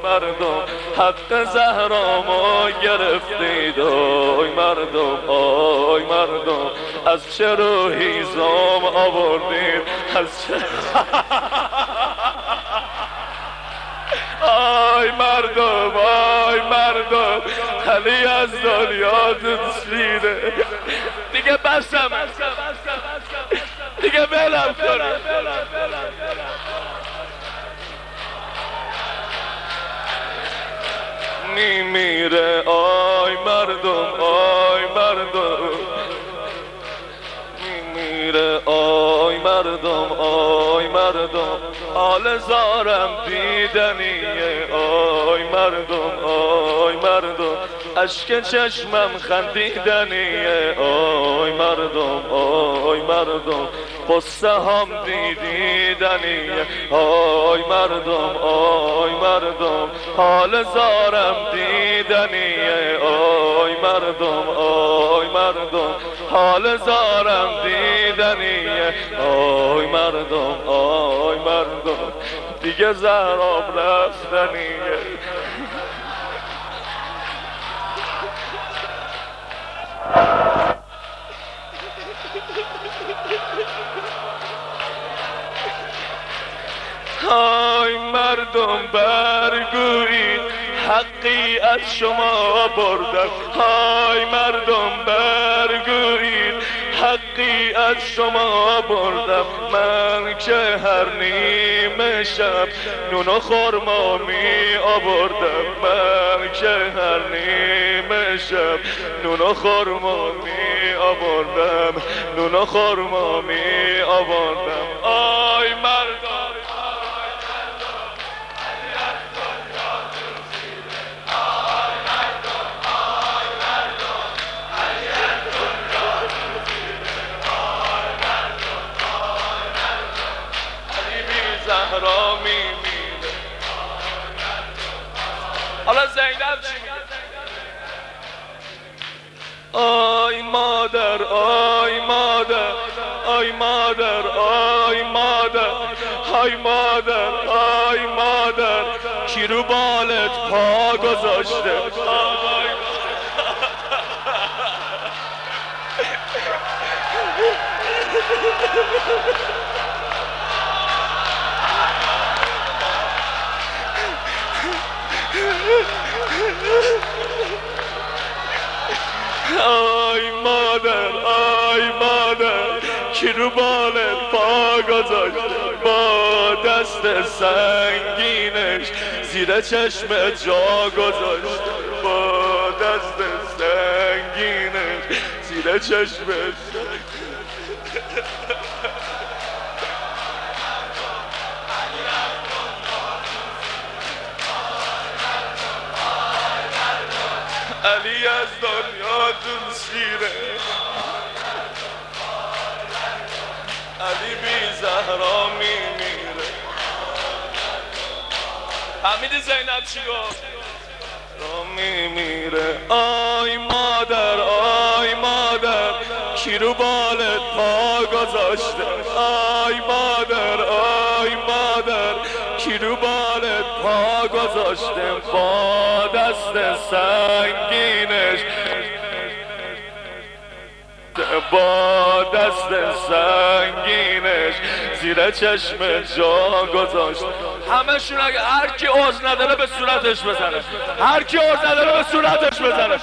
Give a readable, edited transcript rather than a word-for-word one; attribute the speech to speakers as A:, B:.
A: مردم حق زهرامو گرفتید آی مردم آی مردم از چه رو هیزم آوردید از چه آی مردم آی مردم علی از دنیا شیره دیگه بسم دیگه بلم کنم میمیره آی مردم آی مردم میمیره آی مردم آی مردم حال زارم دیدنیه آی مردم آی مردم اشک چشمم خندیدنیه آی مردم آی مردم قصه هم دیدنیه آی مردم آی مردم حال زارم دیدنیه آی مردم آی مردم حال زارم دیدنیه آی مردم آی مردم دیگه زهرام رفتنیه آی مردم برگویید حقی از شما بردم آی مردم برگویید حقی از شما بردم من که هر نیمه شب نون و خرما می آوردم من که هر نیمه شب نون و خرما می آوردم نون و خرما می آوردم آی مردم زهرا میمیره حالا زینب چی میگه آی مادر آی مادر آی مادر آی مادر آی مادر آی مادر کی رو بالت پا گذاشته آی مادر آی مادر کی رو بالت پا گذاشت با دست سنگینش زیر چشم جا گذاشت با دست سنگینش زیر چشمش علی از دنیا دل شیره علی بی زهرا میمیره حمیدی زینب چی گفت را میمیره آی مادر آی مادر کی رو بالت پا گذاشته آی مادر آی مادر کی رو بالت پا گذاشته با دست سنگینش با دست سنگینش زیر چشم جا گذاشت همشون اگه هر کی عذر نداره به صورتش بزنه هر کی عذر نداره به صورتش بزنه